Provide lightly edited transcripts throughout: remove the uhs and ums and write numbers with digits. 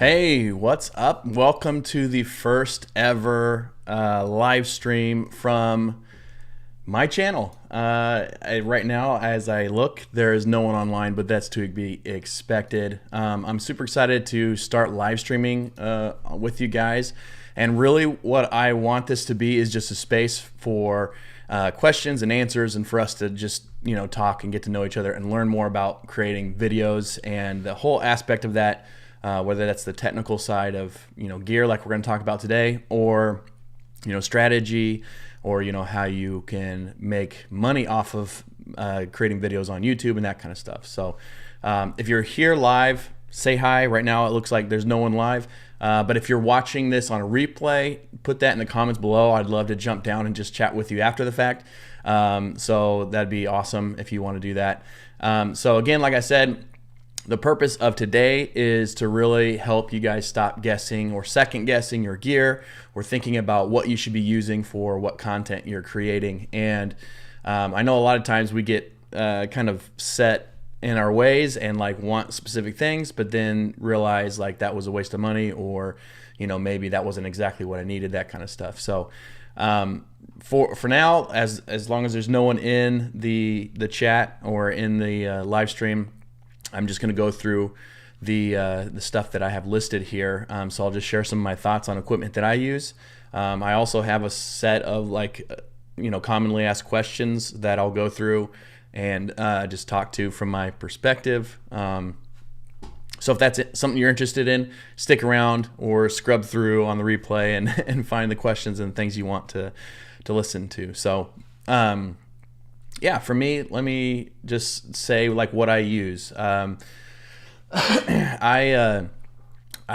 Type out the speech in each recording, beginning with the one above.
Hey, what's up? Welcome to the first ever live stream from my channel. Right now, as I look, there is no one online, but that's to be expected. I'm super excited to start live streaming with you guys. And really, what I want this to be is just a space for questions and answers, and for us to just talk and get to know each other and learn more about creating videos and the whole aspect of that. Whether that's the technical side of gear like we're going to talk about today, or strategy, or how you can make money off of creating videos on YouTube and that kind of stuff. So if you're here live, say hi. Right now it looks like there's no one live, but if you're watching this on a replay, put that in the comments below. I'd love to jump down and just chat with you after the fact. So that'd be awesome if you want to do that. So again, like I said, the purpose of today is to really help you guys stop guessing or second guessing your gear, or thinking about what you should be using for what content you're creating. And I know a lot of times we get kind of set in our ways and want specific things, but then realize that was a waste of money, or maybe that wasn't exactly what I needed, that kind of stuff. So for now, as long as there's no one in the chat or in the live stream, I'm just going to go through the stuff that I have listed here. So I'll just share some of my thoughts on equipment that I use. I also have a set of commonly asked questions that I'll go through and just talk to from my perspective. So if that's something you're interested in, stick around or scrub through on the replay and find the questions and things you want to listen to. So yeah, for me, let me just say what I use. I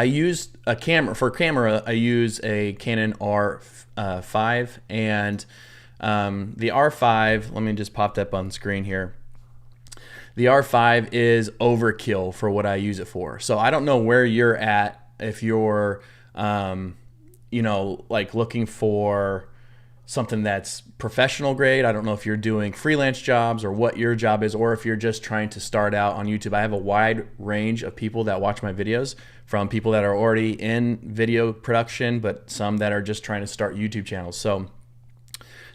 used a camera. For camera, I use a Canon R5, and the R5, let me just pop that up on screen here. The R5 is overkill for what I use it for. So I don't know where you're at, if you're looking for something that's professional grade. I don't know if you're doing freelance jobs or what your job is, or if you're just trying to start out on YouTube. I have a wide range of people that watch my videos, from people that are already in video production, but some that are just trying to start YouTube channels. So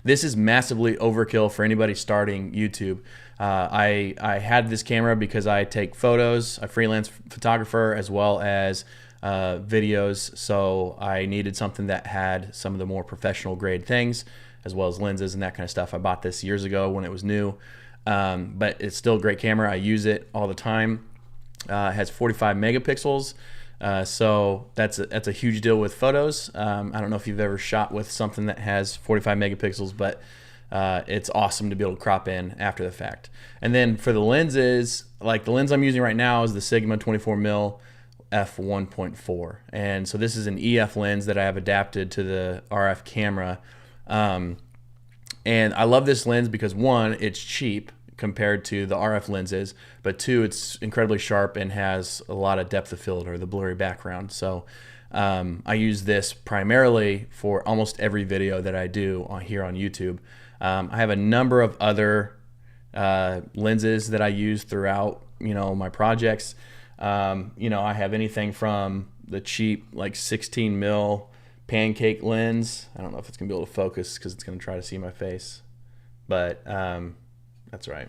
this is massively overkill for anybody starting YouTube. I had this camera because I take photos, a freelance photographer, as well as videos, so I needed something that had some of the more professional grade things, as well as lenses and that kind of stuff. I bought this years ago when it was new, but it's still a great camera. I use it all the time. It has 45 megapixels, so that's a huge deal with photos. I don't know if you've ever shot with something that has 45 megapixels, but it's awesome to be able to crop in after the fact. And then for the lenses, the lens I'm using right now is the Sigma 24mm f1.4, and so this is an EF lens that I have adapted to the RF camera, and I love this lens because, one, it's cheap compared to the RF lenses, but two, it's incredibly sharp and has a lot of depth of field, or the blurry background. So I use this primarily for almost every video that I do here on YouTube. I have a number of other lenses that I use throughout my projects. I have anything from the cheap 16 mil pancake lens. I don't know if it's gonna be able to focus because it's gonna try to see my face, but that's right.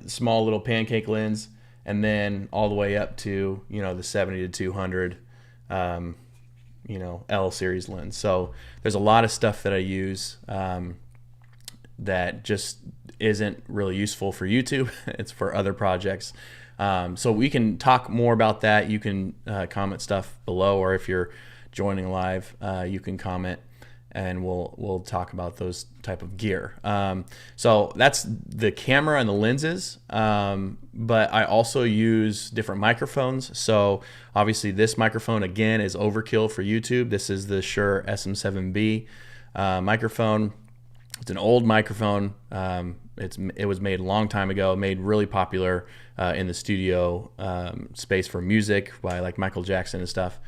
Small little pancake lens, and then all the way up to the 70 to 200 L series lens. So there's a lot of stuff that I use that just isn't really useful for YouTube. It's for other projects. So we can talk more about that. You can comment stuff below, or if you're joining live, you can comment, and we'll talk about those type of gear. So that's the camera and the lenses, but I also use different microphones. So obviously this microphone, again, is overkill for YouTube. This is the Shure SM7B microphone. It's an old microphone. It was made a long time ago, made really popular in the studio space for music by Michael Jackson and stuff.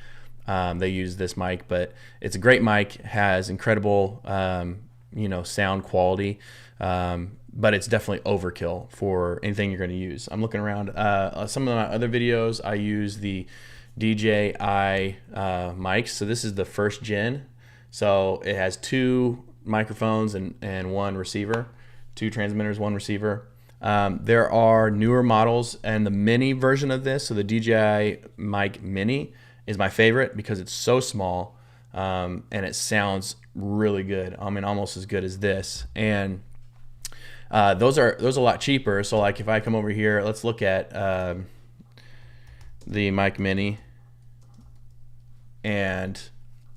They use this mic, but it's a great mic, has incredible sound quality, but it's definitely overkill for anything you're going to use. I'm looking around some of my other videos. I use the DJI mics. So this is the first gen. So it has 2 microphones and 1 receiver, 2 transmitters, 1 receiver. There are newer models, and the mini version of this, so the DJI Mic Mini, is my favorite because it's so small, and it sounds really good. I mean, almost as good as this. And those are a lot cheaper. So like if I come over here, let's look at the Mic Mini, and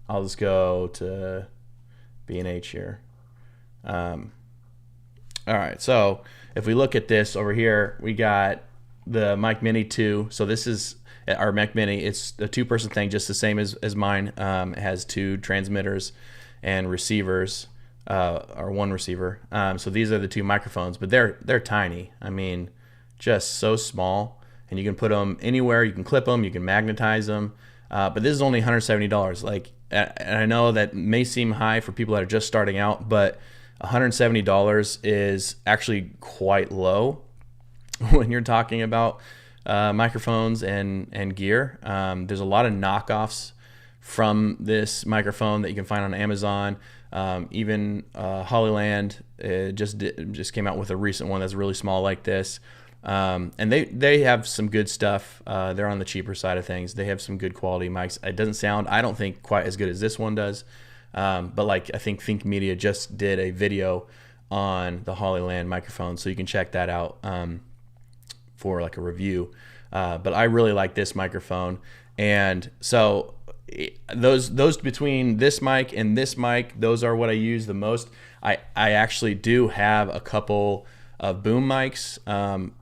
I'll just go to B&H here. All right, so if we look at this over here, we got the Mic Mini 2. So this is our Mic Mini. It's a 2-person thing, just the same as mine. It has 2 transmitters and receivers, or 1 receiver. So these are the 2 microphones, but they're tiny. I mean, just so small, and you can put them anywhere. You can clip them, you can magnetize them. But this is only $170. Like, and I know that may seem high for people that are just starting out, but $170 is actually quite low when you're talking about microphones and gear. There's a lot of knockoffs from this microphone that you can find on Amazon. Even Hollyland just came out with a recent one that's really small like this. And they have some good stuff. They're on the cheaper side of things. They have some good quality mics. It doesn't sound, I don't think, quite as good as this one does. But like, I think Think Media just did a video on the Hollyland microphone, so you can check that out for like a review. But I really like this microphone. And so those between this mic and this mic, those are what I use the most. I actually do have a couple of boom mics, and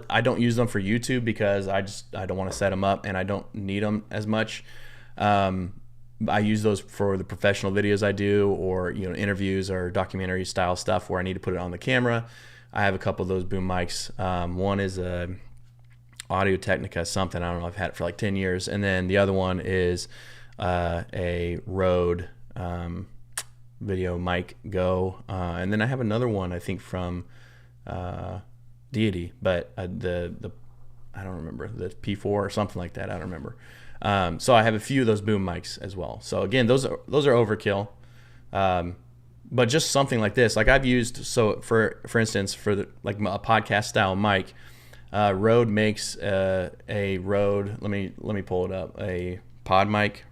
I don't use them for YouTube because I don't want to set them up and I don't need them as much. I use those for the professional videos I do, or interviews or documentary style stuff where I need to put it on the camera. I have a couple of those boom mics. One is a Audio Technica something, I don't know, I've had it for like 10 years, and then the other one is a Rode Video Mic Go, and then I have another one I think from Deity, but I don't remember, the P4 or something like that, I don't remember. So I have a few of those boom mics as well. So again, those are overkill. But just something like this, like I've used, so for instance, for like a podcast style mic, Rode makes a Rode. Let me pull it up. A pod mic.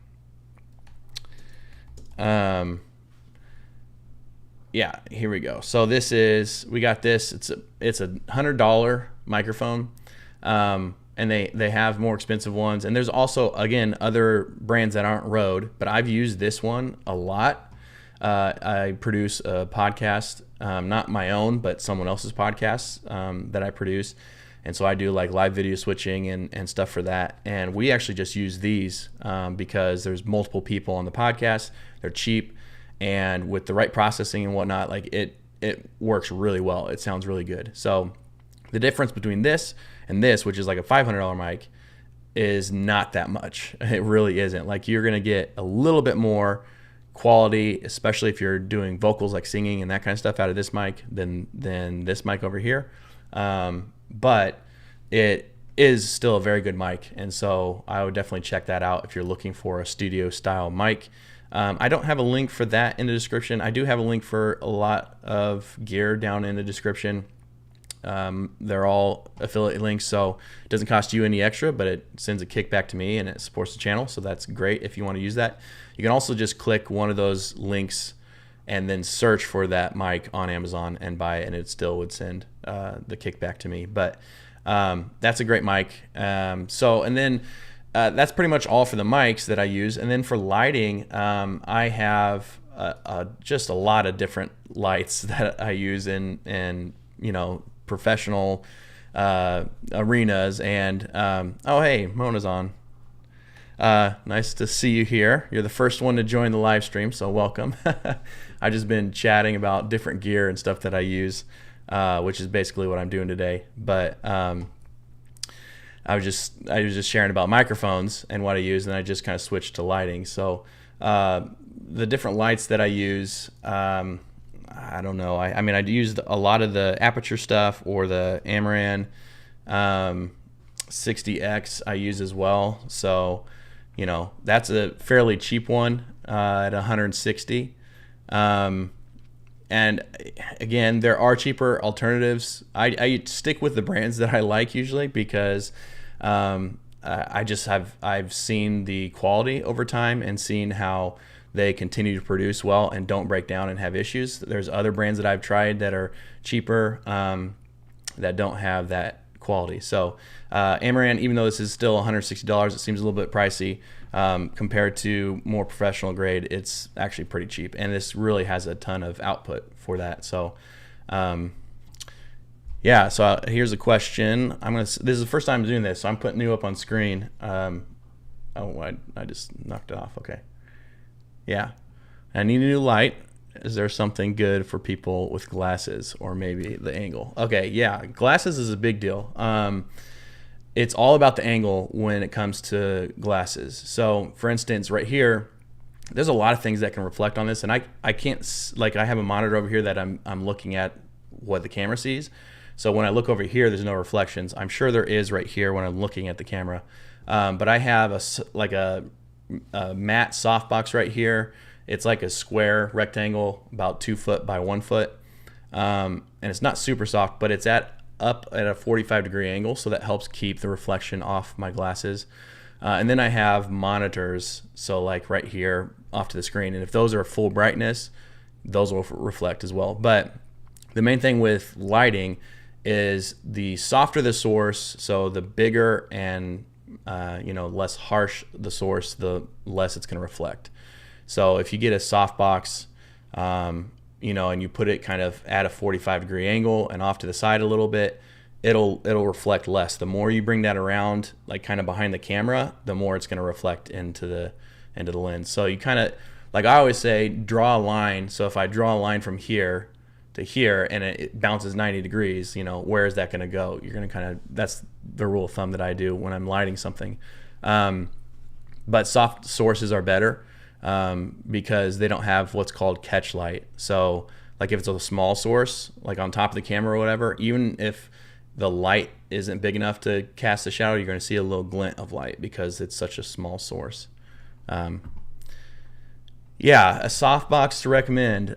Yeah, here we go. So we got this. It's a $100 microphone. And they have more expensive ones, and there's also, again, other brands that aren't Rode, but I've used this one a lot. I produce a podcast, not my own, but someone else's podcast that I produce, and so I do like live video switching and stuff for that. And we actually just use these because there's multiple people on the podcast. They're cheap, and with the right processing and whatnot, like it works really well. It sounds really good. So the difference between this and this, which is like a $500 mic, is not that much. It really isn't. Like, you're gonna get a little bit more quality, especially if you're doing vocals like singing and that kind of stuff, out of this mic than this mic over here. But it is still a very good mic, and so I would definitely check that out if you're looking for a studio style mic. I don't have a link for that in the description. I do have a link for a lot of gear down in the description. They're all affiliate links, so it doesn't cost you any extra, but it sends a kickback to me and it supports the channel, so that's great if you want to use that. You can also just click one of those links and then search for that mic on Amazon and buy it, and it still would send the kickback to me. But that's a great mic. And then that's pretty much all for the mics that I use. And then for lighting, I have just a lot of different lights that I use in professional arenas. And oh, hey, Mona's on. Nice to see you here. You're the first one to join the live stream, so welcome. I've just been chatting about different gear and stuff that I use, which is basically what I'm doing today. But I was just sharing about microphones and what I use, and I just kind of switched to lighting. So the different lights that I use, I don't know. I mean, I used a lot of the Aputure stuff or the Amaran 60X I use as well. So, you know, that's a fairly cheap one at 160. And again, there are cheaper alternatives. I stick with the brands that I like usually because I've seen the quality over time and seen how they continue to produce well and don't break down and have issues. There's other brands that I've tried that are cheaper that don't have that quality. So Amaran, even though this is still $160, it seems a little bit pricey compared to more professional grade. It's actually pretty cheap, and this really has a ton of output for that. So yeah, so here's a question. This is the first time I'm doing this, so I'm putting new up on screen. Oh, I just knocked it off. Okay. Yeah, I need a new light. Is there something good for people with glasses, or maybe the angle? Okay, yeah, glasses is a big deal. It's all about the angle when it comes to glasses. So for instance, right here, there's a lot of things that can reflect on this, and I can't, like, I have a monitor over here that I'm looking at what the camera sees. So when I look over here, there's no reflections. I'm sure there is right here when I'm looking at the camera. But I have a matte softbox right here. It's like a square rectangle about 2 foot by 1 foot. And it's not super soft, but it's up at a 45-degree angle, so that helps keep the reflection off my glasses. And then I have monitors, so like right here off to the screen, and if those are full brightness, those will reflect as well. But the main thing with lighting is the softer the source, so the bigger and less harsh the source, the less it's going to reflect. So if you get a softbox, and you put it kind of at a 45-degree angle and off to the side a little bit, it'll reflect less. The more you bring that around, like kind of behind the camera, the more it's going to reflect into the lens. So you kind of, like I always say, draw a line. So if I draw a line from here to here and it bounces 90 degrees, where is that going to go? You're going to kind of, that's the rule of thumb that I do when I'm lighting something. But soft sources are better because they don't have what's called catch light. So like if it's a small source, like on top of the camera or whatever, even if the light isn't big enough to cast a shadow, you're going to see a little glint of light because it's such a small source. Yeah, a softbox to recommend.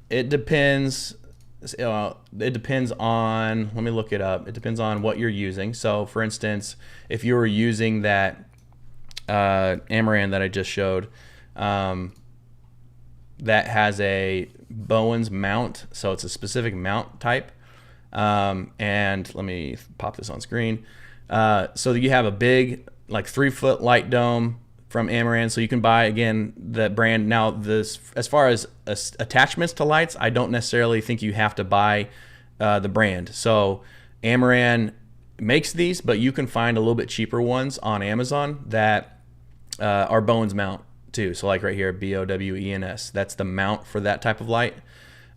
It depends. It depends on, let me look it up. It depends on what you're using. So for instance, if you were using that Amaran that I just showed, that has a Bowens mount, so it's a specific mount type. And let me pop this on screen. So you have a big, like 3-foot light dome from Amaran, so you can buy, again, that brand. Now, this, as far as attachments to lights, I don't necessarily think you have to buy the brand. So Amaran makes these, but you can find a little bit cheaper ones on Amazon that are Bowens mount too. So like right here, BOWENS, that's the mount for that type of light.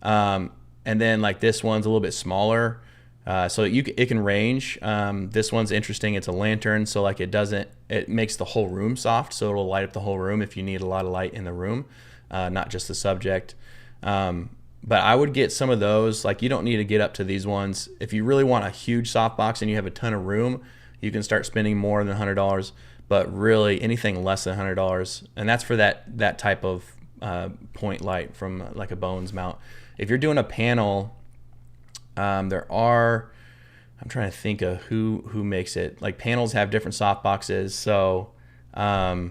And then like this one's a little bit smaller, so it can range. This one's interesting. It's a lantern, so like it makes the whole room soft, so it'll light up the whole room if you need a lot of light in the room, not just the subject. But I would get some of those. Like, you don't need to get up to these ones. If you really want a huge softbox and you have a ton of room, you can start spending more than $100. But really, anything less than $100, and that's for that type of point light from like a Bowens mount. If you're doing a panel, I'm trying to think of who makes it. Like, panels have different softboxes, so I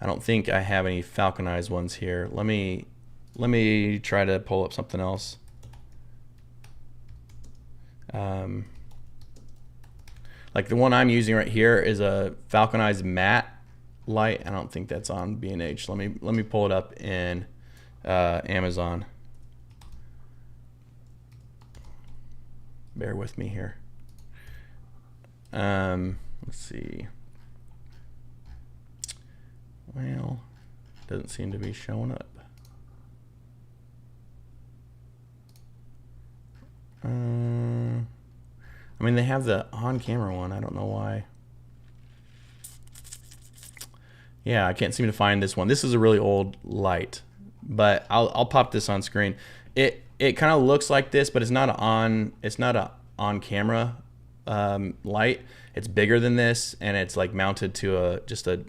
don't think I have any Falconized ones here. Let me try to pull up something else. Like the one I'm using right here is a Falconized matte light. I don't think that's on B&H. Let me pull it up in Amazon. Bear with me here. Let's see. Well, doesn't seem to be showing up. I mean, they have the on-camera one. I don't know why. Yeah, I can't seem to find this one. This is a really old light, but I'll pop this on screen. It kind of looks like this, but it's not a on camera light. It's bigger than this, and it's like mounted to just a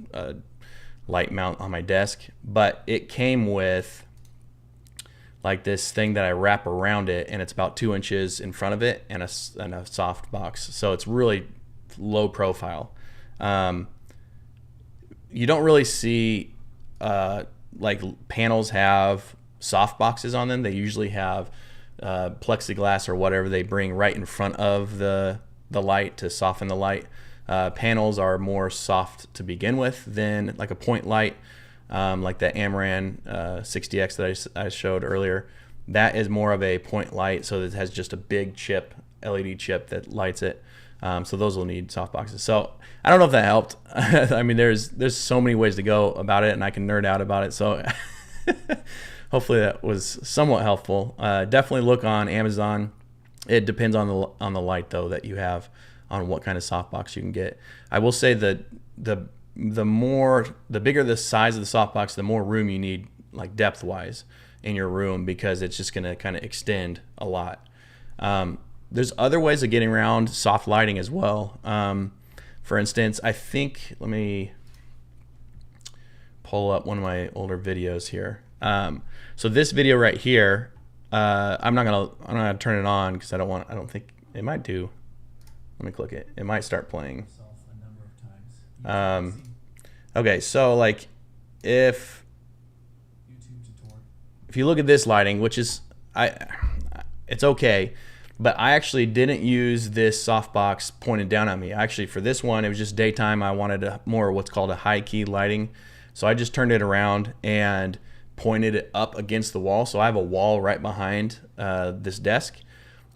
light mount on my desk. But it came with like this thing that I wrap around it, and it's about 2 inches in front of it, and a soft box. So it's really low profile. You don't really see like panels have soft boxes on them. They usually have plexiglass or whatever they bring right in front of the light to soften the light. Panels are more soft to begin with than like a point light, like the Amaran 60X that I showed earlier. That is more of a point light, so it has just a big chip, LED chip that lights it. So those will need soft boxes. So I don't know if that helped. I mean, there's so many ways to go about it, and I can nerd out about it. So hopefully that was somewhat helpful. Definitely look on Amazon. It depends on the light though that you have, on what kind of softbox you can get. I will say that the bigger the size of the softbox, the more room you need, like depth wise, in your room, because it's just going to kind of extend a lot. There's other ways of getting around soft lighting as well. For instance, I think, let me pull up one of my older videos here. So this video right here, I'm not gonna turn it on because I don't think it might do. Let me click it. It might start playing. Okay, so like if you look at this lighting, which is it's okay, but I actually didn't use this softbox pointed down at me. Actually, for this one, it was just daytime. I wanted more what's called a high key lighting, so I just turned it around and pointed it up against the wall. So I have a wall right behind this desk,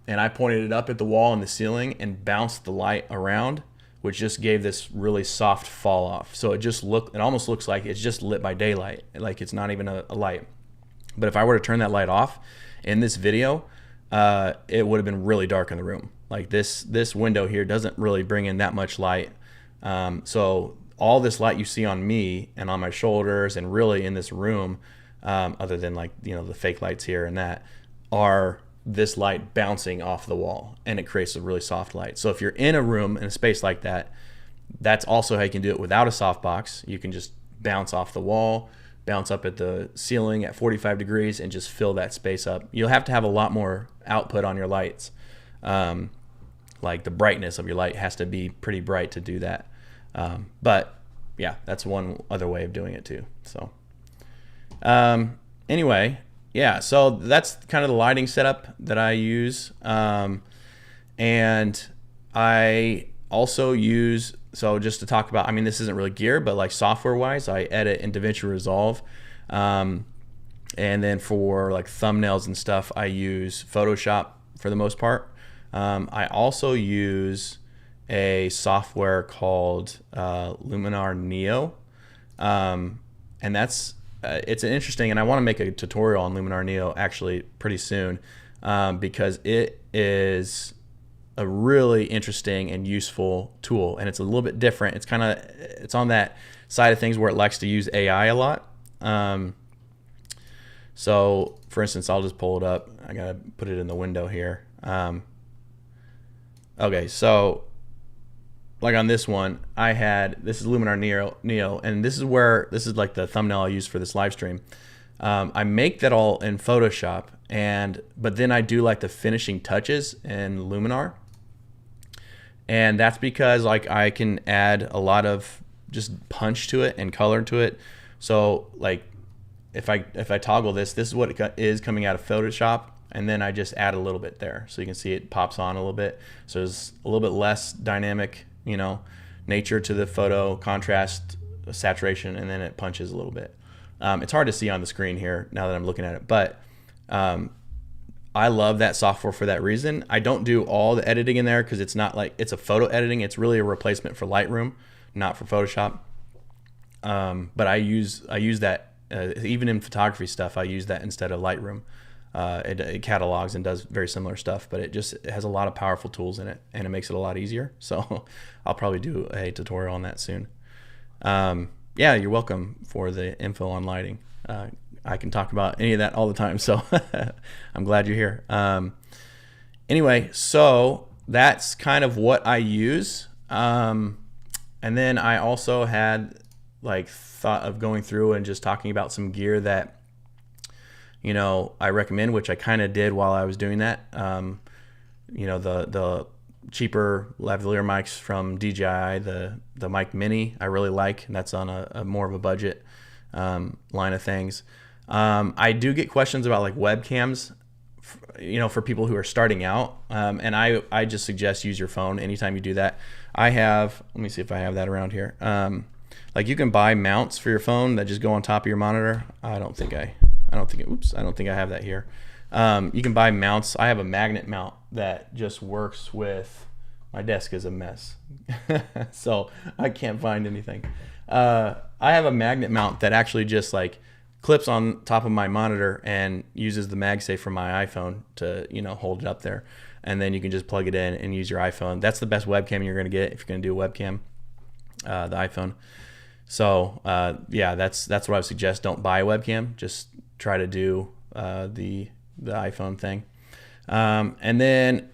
and I pointed it up at the wall and the ceiling and bounced the light around, which just gave this really soft fall off. So it almost looks like it's just lit by daylight, like it's not even a light. But if I were to turn that light off in this video, it would have been really dark in the room. Like this window here doesn't really bring in that much light. So all this light you see on me and on my shoulders and really in this room, other than like, the fake lights here and that, are this light bouncing off the wall, and it creates a really soft light. So if you're in a room, in a space like that, that's also how you can do it without a softbox. You can just bounce off the wall, bounce up at the ceiling at 45 degrees, and just fill that space up. You'll have to have a lot more output on your lights. Like the brightness of your light has to be pretty bright to do that. But yeah, that's one other way of doing it too. So anyway, yeah, so that's kind of the lighting setup that I use. And I also use, so just to talk about, I mean, this isn't really gear, but like software wise, I edit in DaVinci Resolve. And then for like thumbnails and stuff, I use Photoshop for the most part. I also use a software called Luminar Neo. And that's, it's an interesting, and I want to make a tutorial on Luminar Neo actually pretty soon, because it is a really interesting and useful tool, and it's a little bit different. It's on that side of things where it likes to use AI a lot. So for instance, I'll just pull it up. I gotta put it in the window here. Okay, so like on this one, this is Luminar Neo, and this is like the thumbnail I use for this live stream. I make that all in Photoshop, but then I do like the finishing touches in Luminar. And that's because like I can add a lot of just punch to it and color to it. So like if I toggle this is what it is coming out of Photoshop, and then I just add a little bit there. So you can see it pops on a little bit. So there's a little bit less dynamic, nature to the photo, contrast, saturation, and then it punches a little bit. It's hard to see on the screen here now that I'm looking at it, but I love that software for that reason. I don't do all the editing in there because it's not like it's a photo editing. It's really a replacement for Lightroom, not for Photoshop. But I use that even in photography stuff. I use that instead of Lightroom. It catalogs and does very similar stuff, but it has a lot of powerful tools in it, and it makes it a lot easier. So I'll probably do a tutorial on that soon. Yeah, you're welcome for the info on lighting. I can talk about any of that all the time, so I'm glad you're here. Anyway, so that's kind of what I use. And then I also had like thought of going through and just talking about some gear that, you know, I recommend, which I kind of did while I was doing that. You know, the cheaper lavalier mics from DJI, the Mic Mini, I really like, and that's on a more of a budget line of things. I do get questions about like webcams, you know, for people who are starting out, and I just suggest use your phone anytime you do that. I have, let me see if I have that around here. Like you can buy mounts for your phone that just go on top of your monitor. I don't think I have that here. You can buy mounts. I have a magnet mount that just works with, my desk is a mess. So I can't find anything. I have a magnet mount that actually just like clips on top of my monitor and uses the MagSafe from my iPhone to, you know, hold it up there. And then you can just plug it in and use your iPhone. That's the best webcam you're going to get if you're going to do a webcam, the iPhone. So yeah, that's what I would suggest. Don't buy a webcam. Just try to do the iPhone thing. And then,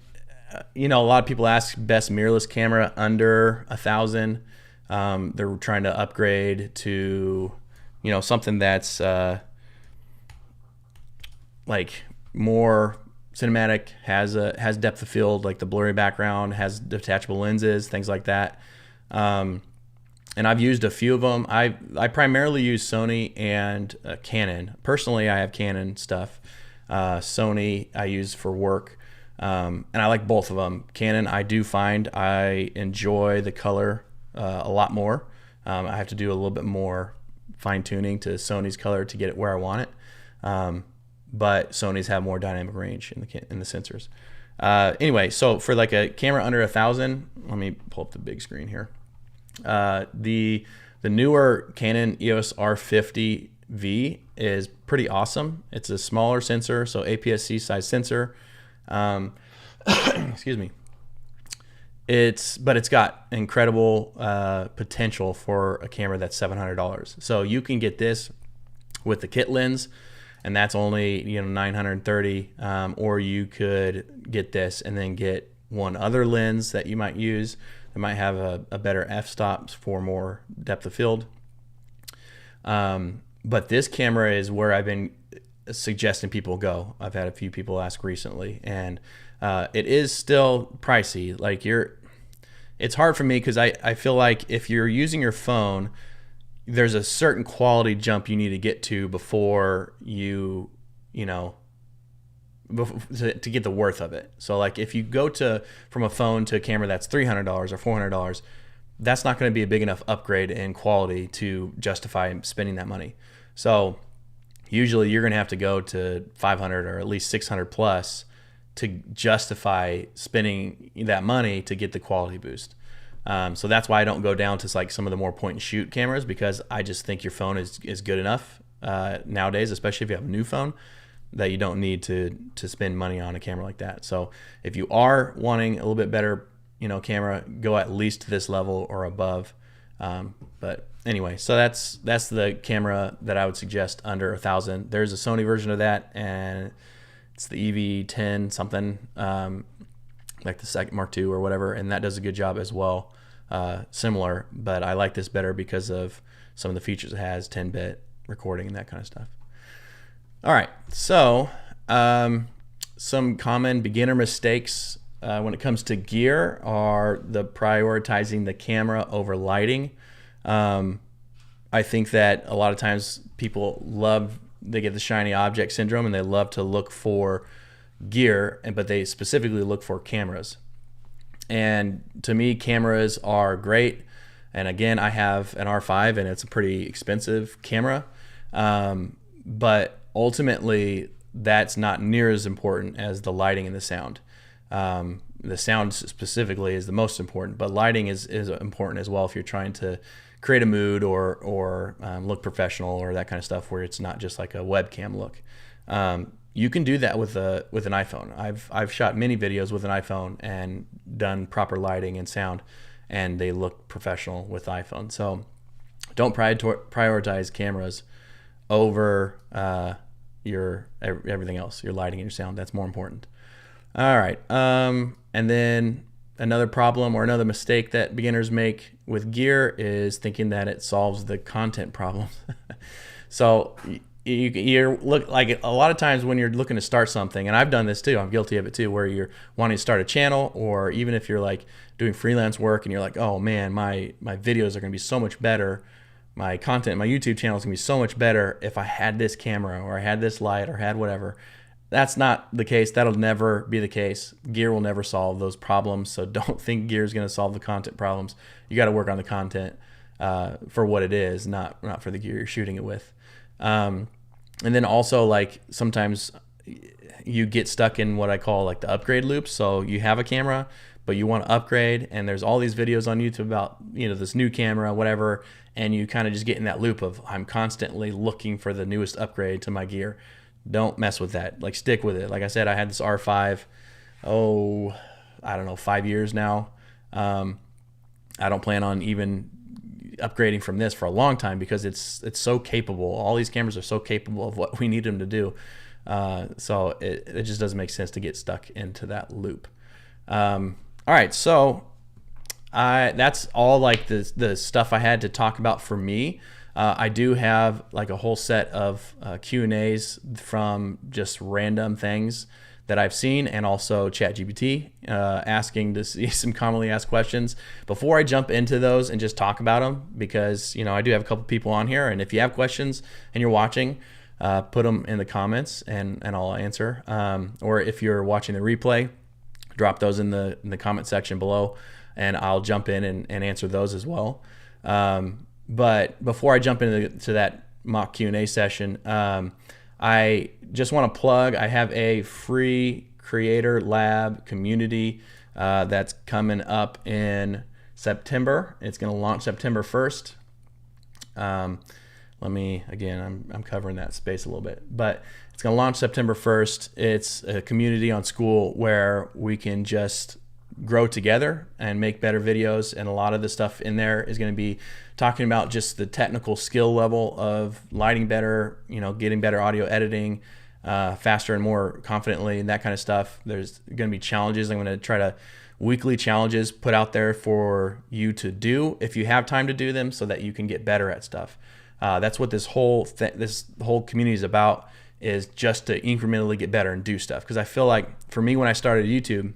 you know, a lot of people ask best mirrorless camera under $1,000. They're trying to upgrade to, you know, something that's like more cinematic, has depth of field, like the blurry background, has detachable lenses, things like that. And I've used a few of them. I primarily use Sony and Canon. Personally, I have Canon stuff. Sony I use for work, and I like both of them. Canon, I do find I enjoy the color a lot more. I have to do a little bit more fine tuning to Sony's color to get it where I want it. But Sony's have more dynamic range in the sensors. Anyway, so for like a camera under $1,000, let me pull up the big screen here. The newer Canon EOS R50V is pretty awesome. It's a smaller sensor, so APS-C size sensor. Excuse me. But it's got incredible potential for a camera that's $700. So you can get this with the kit lens, and that's only, you know, $930. Or you could get this and then get one other lens that you might use that might have a better f-stop for more depth of field. But this camera is where I've been suggesting people go. I've had a few people ask recently, and it is still pricey. Like it's hard for me because I feel like if you're using your phone, there's a certain quality jump you need to get to before to get the worth of it. So like if you go from a phone to a camera that's $300 or $400, that's not going to be a big enough upgrade in quality to justify spending that money. So usually you're going to have to go to 500 or at least 600 plus to justify spending that money to get the quality boost. So that's why I don't go down to like some of the more point and shoot cameras, because I just think your phone is good enough nowadays, especially if you have a new phone, that you don't need to spend money on a camera like that. So if you are wanting a little bit better, you know, camera, go at least to this level or above. But anyway, so that's the camera that I would suggest under $1,000. There's a Sony version of that, and it's the EV10 something, like the second Mark II or whatever, and that does a good job as well. Similar, but I like this better because of some of the features it has, 10-bit recording and that kind of stuff. All right, so some common beginner mistakes when it comes to gear are the prioritizing the camera over lighting. I think that a lot of times people they get the shiny object syndrome, and they love to look for gear, but they specifically look for cameras. And to me, cameras are great. And again, I have an R5, and it's a pretty expensive camera. But ultimately, that's not near as important as the lighting and the sound. The sound specifically is the most important, but lighting is important as well if you're trying to create a mood or look professional or that kind of stuff, where it's not just like a webcam look. You can do that with an iPhone. I've shot many videos with an iPhone and done proper lighting and sound, and they look professional with iPhone. So don't prioritize cameras over your everything else, your lighting and your sound. That's more important. All right. And then another problem or another mistake that beginners make with gear is thinking that it solves the content problems. So you're look like a lot of times when you're looking to start something, and I've done this too, I'm guilty of it too, where you're wanting to start a channel, or even if you're like doing freelance work and you're like, oh man, my videos are going to be so much better. My content, my YouTube channel is going to be so much better if I had this camera or I had this light or had whatever. That's not the case. That'll never be the case. Gear will never solve those problems. So don't think gear is going to solve the content problems. You got to work on the content for what it is, not for the gear you're shooting it with. And then also, like, sometimes you get stuck in what I call like the upgrade loop. So you have a camera, but you want to upgrade, and there's all these videos on YouTube about, you know, this new camera, whatever, and you kind of just get in that loop of I'm constantly looking for the newest upgrade to my gear. Don't mess with that. Like, stick with it. Like I said, I had this R5, I don't know, 5 years now. I don't plan on even upgrading from this for a long time because it's so capable. All these cameras are so capable of what we need them to do. So it just doesn't make sense to get stuck into that loop. All right, so that's all like the stuff I had to talk about for me. I do have like a whole set of Q&As from just random things that I've seen, and also ChatGPT asking to see some commonly asked questions. Before I jump into those and just talk about them, because, you know, I do have a couple people on here, and if you have questions and you're watching, put them in the comments and I'll answer. Or if you're watching the replay, drop those in the comment section below, and I'll jump in and answer those as well. But before I jump into that mock Q&A session, I just want to plug, I have a free Creator Lab community that's coming up in September. It's going to launch September 1st. I'm covering that space a little bit, but it's going to launch September 1st. It's a community on Skool where we can just grow together and make better videos, and a lot of the stuff in there is going to be talking about just the technical skill level of lighting better, you know, getting better audio editing faster and more confidently, and that kind of stuff. There's going to be challenges. I'm going to try to weekly challenges put out there for you to do if you have time to do them, so that you can get better at stuff. That's what this whole community is about, is just to incrementally get better and do stuff. Because I feel like for me, when I started YouTube,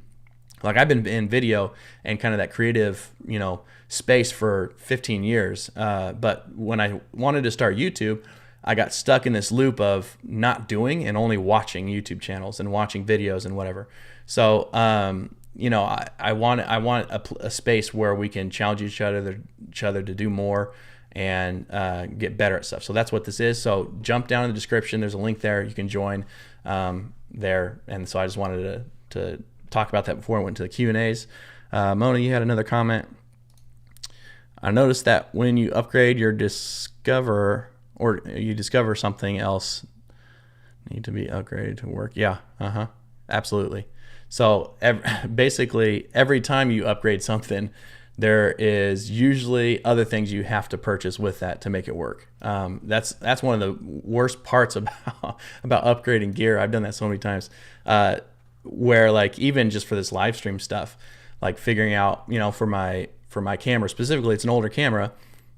like, I've been in video and kind of that creative, you know, space for 15 years. But when I wanted to start YouTube, I got stuck in this loop of not doing and only watching YouTube channels and watching videos and whatever. So, you know, I want a space where we can challenge each other to do more and get better at stuff. So that's what this is. So jump down in the description. There's a link there. You can join there. And so I just wanted to talk about that before I went to the Q&As. Mona, you had another comment. I noticed that when you upgrade, you discover something else need to be upgraded to work. Yeah, absolutely. So basically, every time you upgrade something, there is usually other things you have to purchase with that to make it work. That's one of the worst parts about upgrading gear. I've done that so many times. Where, like, even just for this live stream stuff, like figuring out, you know, for my camera specifically, it's an older camera,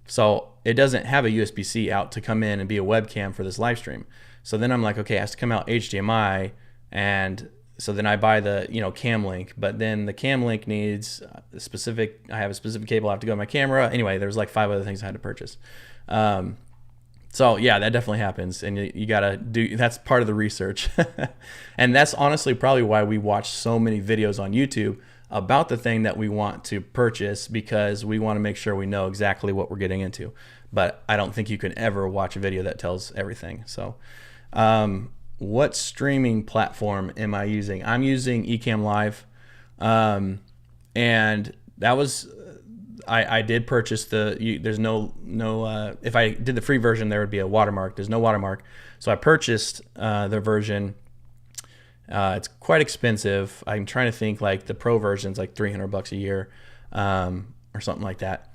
so it doesn't have a USB-C out to come in and be a webcam for this live stream. So then I'm like, okay, it has to come out HDMI, and so then I buy the, you know, Cam Link, but then the Cam Link needs I have a specific cable I have to go to my camera. Anyway, there's like 5 other things I had to purchase. So yeah, that definitely happens, and you gotta do, that's part of the research. And that's honestly probably why we watch so many videos on YouTube about the thing that we want to purchase, because we want to make sure we know exactly what we're getting into. But I don't think you can ever watch a video that tells everything. So what streaming platform am I using? I'm using Ecamm Live, and that was, I did purchase there's no if I did the free version, there would be a watermark. There's no watermark. So I purchased the version. It's quite expensive. I'm trying to think, like, the pro version's like $300 a year, or something like that.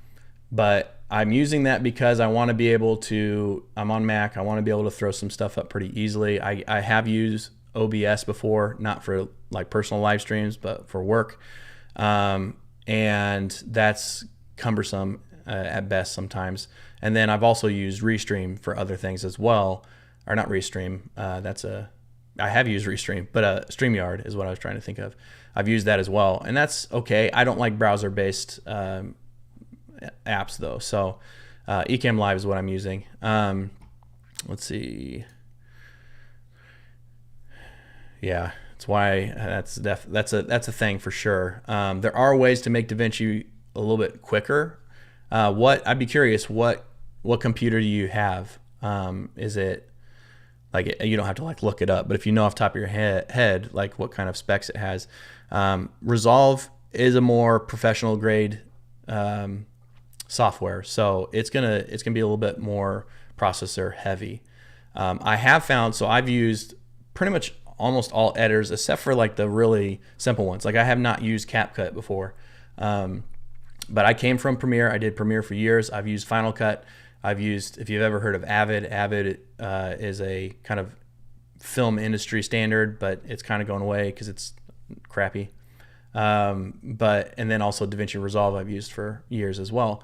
But I'm using that because I want to be able to, I'm on Mac, I want to be able to throw some stuff up pretty easily. I have used OBS before, not for like personal live streams, but for work. And that's cumbersome at best sometimes. And then I've also used Restream for other things as well, or not Restream. I have used Restream, but StreamYard is what I was trying to think of. I've used that as well, and that's okay. I don't like browser-based apps though, so Ecamm Live is what I'm using. Let's see. Yeah, that's why that's a thing for sure. There are ways to make DaVinci a little bit quicker. I'd be curious, what computer do you have? Is it like, you don't have to like look it up, but if you know off the top of your head like what kind of specs it has. Resolve is a more professional grade software, so it's gonna be a little bit more processor heavy. I have found, so I've used pretty much almost all editors except for like the really simple ones. Like I have not used CapCut before, but I came from Premiere. I did Premiere for years. I've used Final Cut. I've used, if you've ever heard of Avid is a kind of film industry standard, but it's kind of going away because it's crappy. And then also DaVinci Resolve I've used for years as well.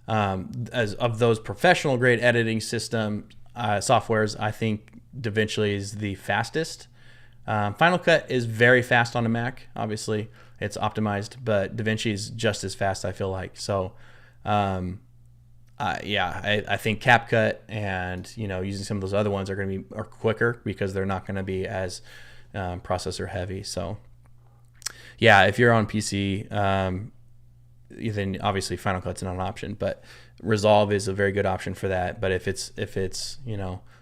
As of those professional grade editing system softwares, I think DaVinci is the fastest. Final Cut is very fast on a Mac. Obviously, it's optimized, but DaVinci is just as fast, I feel like. So, I think CapCut and using some of those other ones are quicker because they're not going to be as processor heavy. So, yeah, if you're on PC, then obviously Final Cut's not an option, but Resolve is a very good option for that. But if it's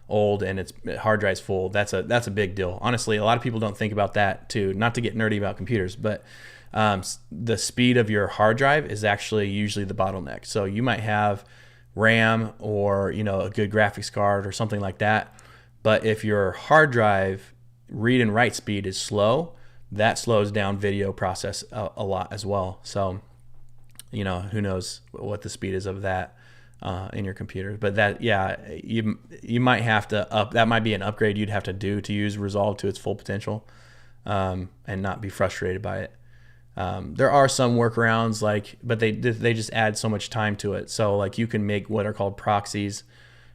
old and its hard drive's full, that's a big deal. Honestly, a lot of people don't think about that too. Not to get nerdy about computers, but the speed of your hard drive is actually usually the bottleneck. So you might have RAM or a good graphics card or something like that, but if your hard drive read and write speed is slow, that slows down video process a lot as well. So who knows what the speed is of that in your computer. But that, you might have to that might be an upgrade you'd have to do to use Resolve to its full potential, and not be frustrated by it. There are some workarounds, but they just add so much time to it. So like you can make what are called proxies,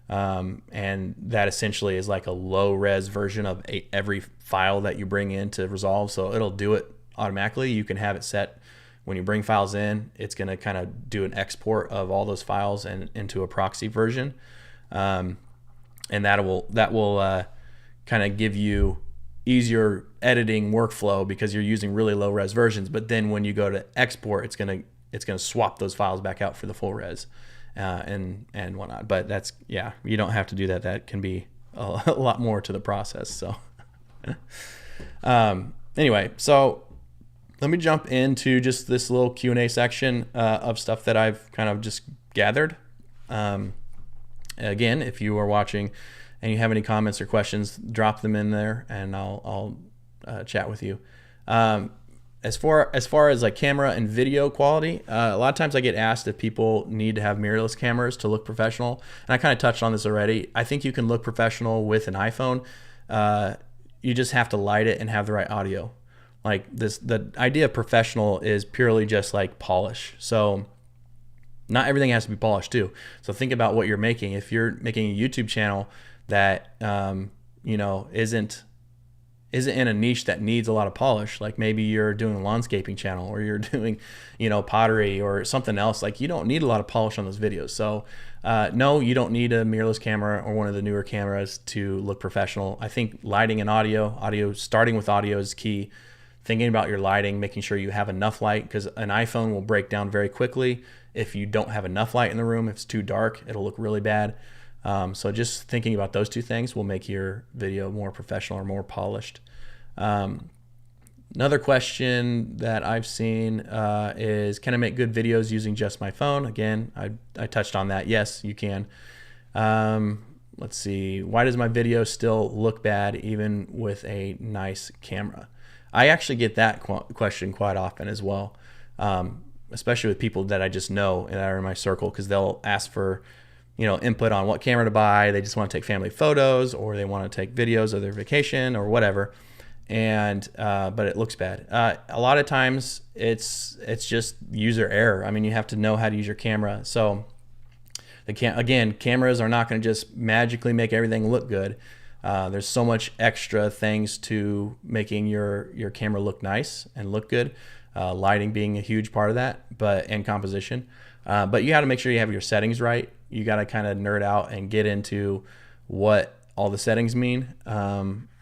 and that essentially is like a low res version of every file that you bring into Resolve. So it'll do it automatically. You can have it set when you bring files in, it's going to kind of do an export of all those files and into a proxy version, and that will kind of give you easier editing workflow because you're using really low res versions. But then when you go to export, it's gonna swap those files back out for the full res, and whatnot. But that's, you don't have to do that. That can be a lot more to the process. So anyway, so let me jump into just this little Q&A section of stuff that I've kind of just gathered. Again, if you are watching and you have any comments or questions, drop them in there and I'll chat with you. As far as like camera and video quality, a lot of times I get asked if people need to have mirrorless cameras to look professional. And I kind of touched on this already. I think you can look professional with an iPhone. You just have to light it and have the right audio. Like the idea of professional is purely just like polish. So not everything has to be polished too. So think about what you're making. If you're making a YouTube channel that isn't in a niche that needs a lot of polish, like maybe you're doing a landscaping channel or you're doing pottery or something else, like you don't need a lot of polish on those videos. So no, you don't need a mirrorless camera or one of the newer cameras to look professional. I think lighting and audio, starting with audio is key. Thinking about your lighting, making sure you have enough light, because an iPhone will break down very quickly if you don't have enough light in the room. If it's too dark, it'll look really bad. So just thinking about those two things will make your video more professional or more polished. Another question that I've seen is, can I make good videos using just my phone? Again, I touched on that. Yes, you can. Let's see. Why does my video still look bad even with a nice camera? I actually get that question quite often as well, especially with people that I just know and that are in my circle, because they'll ask for input on what camera to buy. They just want to take family photos, or they want to take videos of their vacation or whatever. and but it looks bad. A lot of times it's just user error. I mean, you have to know how to use your camera. So again, cameras are not going to just magically make everything look good. There's so much extra things to making your camera look nice and look good. Lighting being a huge part of that, and composition. But you got to make sure you have your settings right. You got to kind of nerd out and get into what all the settings mean,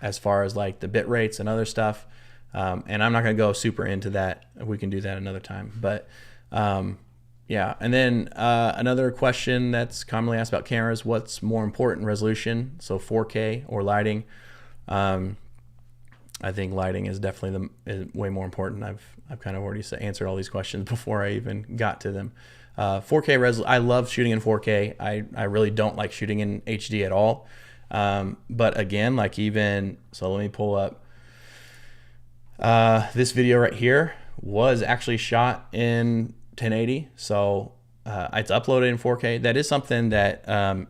as far as like the bit rates and other stuff. And I'm not going to go super into that. We can do that another time. But yeah. And then another question that's commonly asked about cameras: what's more important, resolution, so 4K or lighting? I think lighting is definitely is way more important. I've kind of already answered all these questions before I even got to them. 4K resolution. I love shooting in 4K. I really don't like shooting in HD at all. But again, like so let me pull up this video right here was actually shot in 1080. So it's uploaded in 4K. That is something that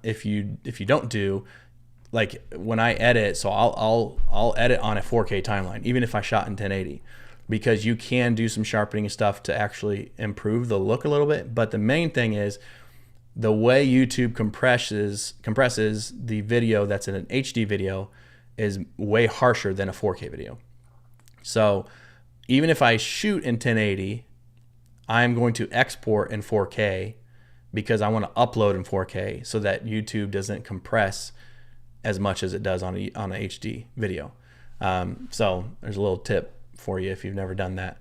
if you don't do, like when I edit, so I'll edit on a 4K timeline, even if I shot in 1080, because you can do some sharpening and stuff to actually improve the look a little bit. But the main thing is the way YouTube compresses the video that's in an HD video is way harsher than a 4K video. So even if I shoot in 1080, I'm going to export in 4K because I want to upload in 4K so that YouTube doesn't compress as much as it does on a HD video. So there's a little tip for you if you've never done that.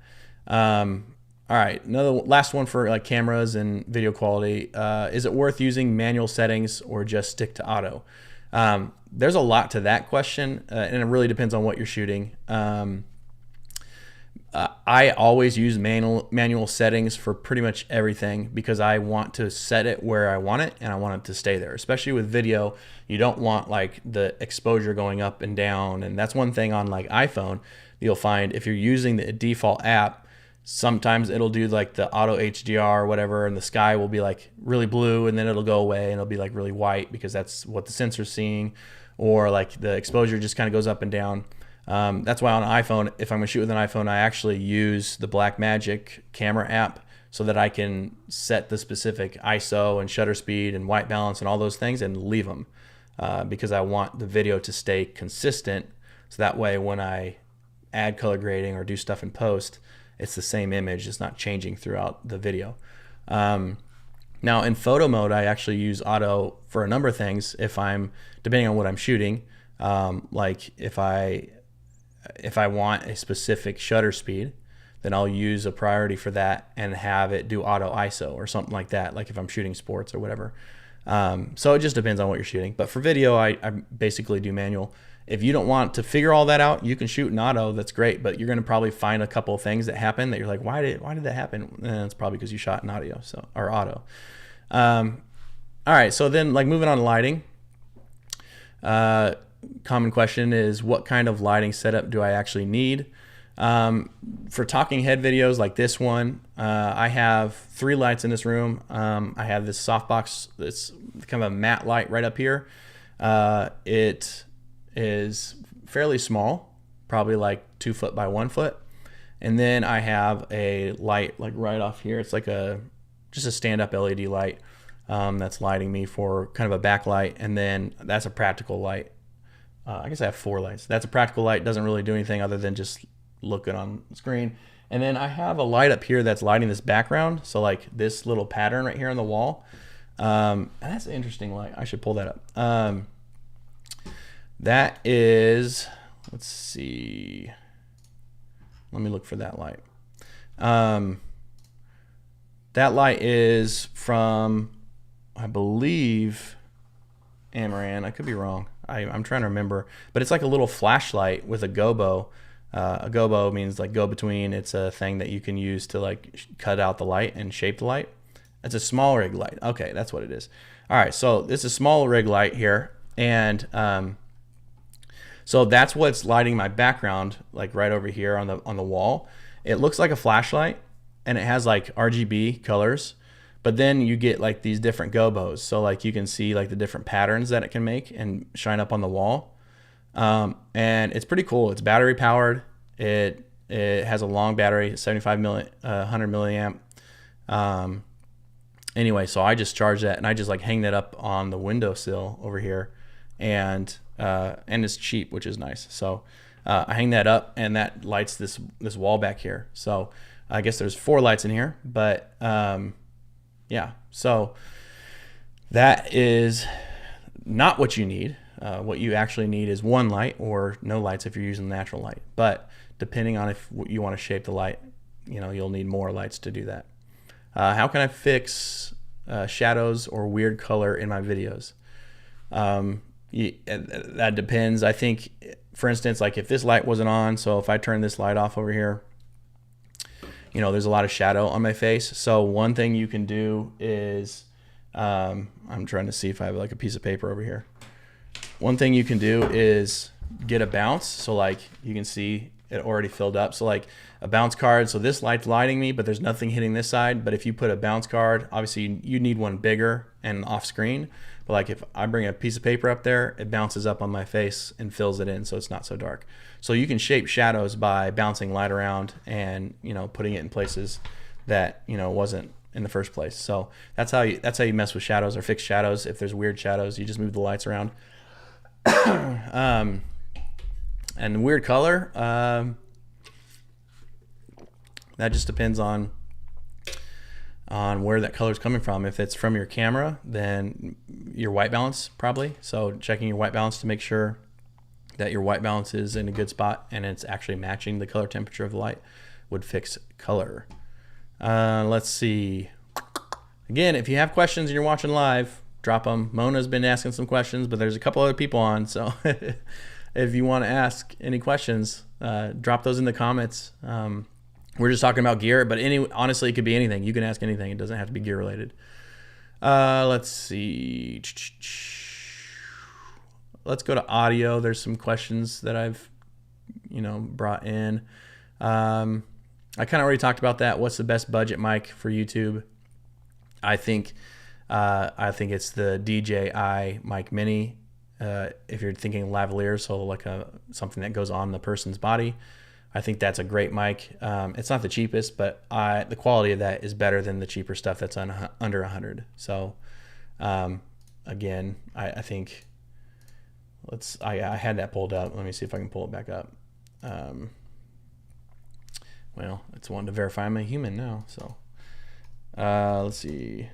All right, last one for like cameras and video quality. Is it worth using manual settings or just stick to auto? There's a lot to that question, and it really depends on what you're shooting. I always use manual settings for pretty much everything because I want to set it where I want it and I want it to stay there. Especially with video, you don't want like the exposure going up and down, and that's one thing on like iPhone. You'll find if you're using the default app, sometimes it'll do like the auto HDR or whatever, and the sky will be like really blue and then it'll go away and it'll be like really white because that's what the sensor's seeing, or like the exposure just kind of goes up and down. That's why on an iPhone, if I'm gonna shoot with an iPhone, I actually use the Blackmagic camera app so that I can set the specific ISO and shutter speed and white balance and all those things and leave them because I want the video to stay consistent. So that way when I add color grading or do stuff in post, it's the same image, it's not changing throughout the video. Now in photo mode, I actually use auto for a number of things. If I'm, depending on what I'm shooting, like if I want a specific shutter speed, then I'll use a priority for that and have it do auto ISO or something like that, like if I'm shooting sports or whatever. So it just depends on what you're shooting. But for video, I basically do manual. If you don't want to figure all that out, you can shoot in auto. That's great, but you're going to probably find a couple of things that happen that you're like, why did that happen? And it's probably because you shot in audio, or auto. All right, so then like moving on to lighting. Common question is, what kind of lighting setup do I actually need? For talking head videos like this one, I have 3 lights in this room. I have this softbox that's kind of a matte light right up here. It is fairly small, probably like 2 foot by 1 foot. And then I have a light like right off here. It's like just a stand-up LED light that's lighting me for kind of a backlight. And then that's a practical light. I guess I have 4 lights. That's a practical light, doesn't really do anything other than just look good on the screen. And then I have a light up here that's lighting this background. So like this little pattern right here on the wall. And that's an interesting light. I should pull that up. That is, let's see. Let me look for that light. That light is from, I believe, Amaran. I could be wrong. I'm trying to remember, but it's like a little flashlight with a gobo. A gobo means like go between. It's a thing that you can use to like cut out the light and shape the light. It's a small rig light. Okay, that's what it is. All right, so this is a small rig light here, and so that's what's lighting my background, like right over here on the wall. It looks like a flashlight, and it has like RGB colors. But then you get like these different gobos. So like you can see like the different patterns that it can make and shine up on the wall. And it's pretty cool. It's battery powered. It has a long battery, 100 milliamp. Anyway, so I just charge that and I just like hang that up on the windowsill over here, and it's cheap, which is nice. So I hang that up and that lights this wall back here. So I guess there's 4 lights in here, but yeah. So that is not what you need. What you actually need is 1 light or no lights if you're using natural light. But depending on if you want to shape the light, you'll need more lights to do that. How can I fix shadows or weird color in my videos? That depends. I think, for instance, like if this light wasn't on, so if I turn this light off over here, there's a lot of shadow on my face. So one thing you can do is, I'm trying to see if I have like a piece of paper over here. One thing you can do is get a bounce. So like you can see it already filled up. So like a bounce card. So this light's lighting me, but there's nothing hitting this side. But if you put a bounce card, obviously you need one bigger and off screen. But like if I bring a piece of paper up there, it bounces up on my face and fills it in so it's not so dark. So you can shape shadows by bouncing light around and putting it in places that wasn't in the first place. So that's how you mess with shadows or fix shadows. If there's weird shadows, you just move the lights around. And weird color, that just depends on where that color is coming from. If it's from your camera, then your white balance probably. So checking your white balance to make sure that your white balance is in a good spot and it's actually matching the color temperature of the light would fix color. Let's see. Again, if you have questions and you're watching live, drop them. Mona's been asking some questions, but there's a couple other people on, so if you want to ask any questions, drop those in the comments. We're just talking about gear, but honestly, it could be anything. You can ask anything. It doesn't have to be gear related. Let's see. Let's go to audio. There's some questions that I've, brought in. I kind of already talked about that. What's the best budget mic for YouTube? I think it's the DJI Mic Mini. If you're thinking lavalier, so like something that goes on the person's body, I think that's a great mic. It's not the cheapest, but the quality of that is better than the cheaper stuff that's under 100. So again, I think I had that pulled up. Let me see if I can pull it back up. Well, it's one to verify I'm a human now. So let's see.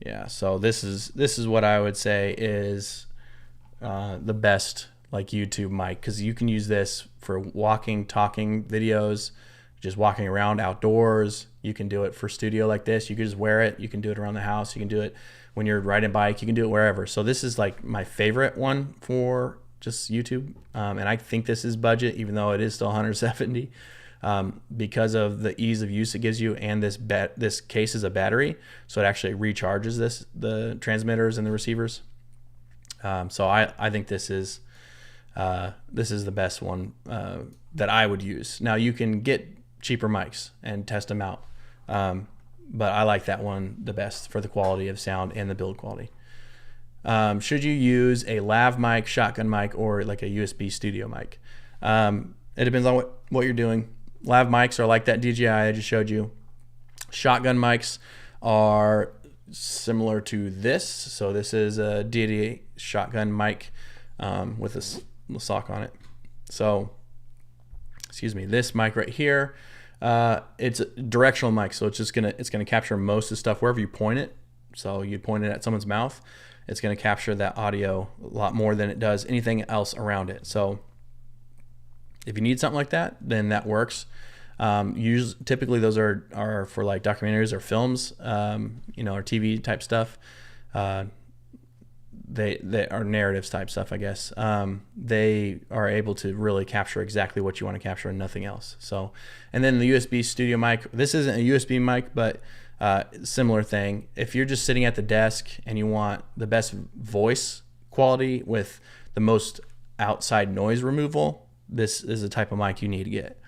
Yeah, so this is what I would say is the best like YouTube mic, because you can use this for walking, talking videos, just walking around outdoors. You can do it for studio like this. You can just wear it. You can do it around the house. You can do it when you're riding a bike. You can do it wherever. So this is like my favorite one for just YouTube, and I think this is budget, even though it is still 170. Because of the ease of use it gives you, and this case is a battery, so it actually recharges the transmitters and the receivers. So I think this is the best one that I would use. Now you can get cheaper mics and test them out, but I like that one the best for the quality of sound and the build quality. Should you use a lav mic, shotgun mic, or like a USB studio mic? It depends on what you're doing. Lav mics are like that DJI I just showed you. Shotgun mics are similar to this. So this is a DJI shotgun mic with a sock on it. So, excuse me, this mic right here, it's a directional mic. So it's gonna capture most of the stuff wherever you point it. So you point it at someone's mouth, it's gonna capture that audio a lot more than it does anything else around it. So if you need something like that, then that works. Typically those are for like documentaries or films, or TV type stuff. They are narratives type stuff, I guess. They are able to really capture exactly what you want to capture and nothing else. So, and then the USB studio mic, this isn't a USB mic, but similar thing. If you're just sitting at the desk and you want the best voice quality with the most outside noise removal, this is the type of mic you need to get.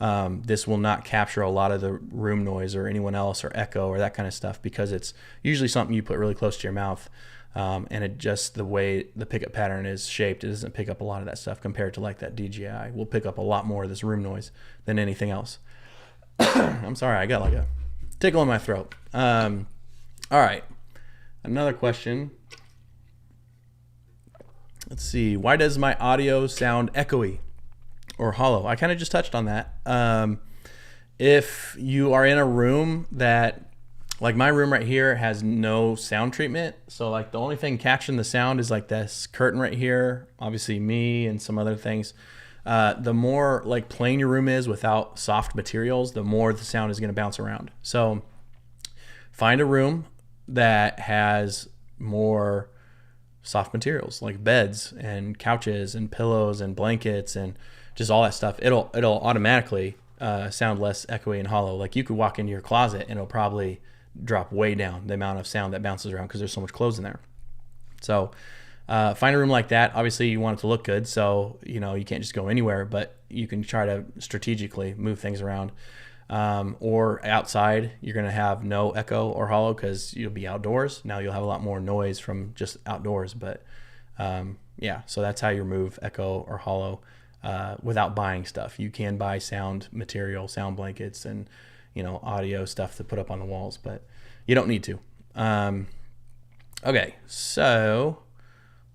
This will not capture a lot of the room noise or anyone else or echo or that kind of stuff, because it's usually something you put really close to your mouth. And it just, the way the pickup pattern is shaped, it doesn't pick up a lot of that stuff compared to like that DJI. Will pick up a lot more of this room noise than anything else. I'm sorry, I got like a tickle in my throat. All right, another question. Let's see. Why does my audio sound echoey or hollow? I kind of just touched on that. If you are in a room that, like my room right here, has no sound treatment, so like the only thing catching the sound is like this curtain right here, obviously me and some other things. The more like plain your room is without soft materials, the more the sound is going to bounce around. So find a room that has more soft materials like beds and couches and pillows and blankets and just all that stuff. It'll automatically sound less echoey and hollow. Like you could walk into your closet and it'll probably drop way down the amount of sound that bounces around because there's so much clothes in there. So find a room like that. Obviously you want it to look good, so you can't just go anywhere, but you can try to strategically move things around. Or outside, you're going to have no echo or hollow because you'll be outdoors. Now you'll have a lot more noise from just outdoors, but yeah, so that's how you remove echo or hollow without buying stuff. You can buy sound material, sound blankets, and audio stuff to put up on the walls, but you don't need to. Okay, so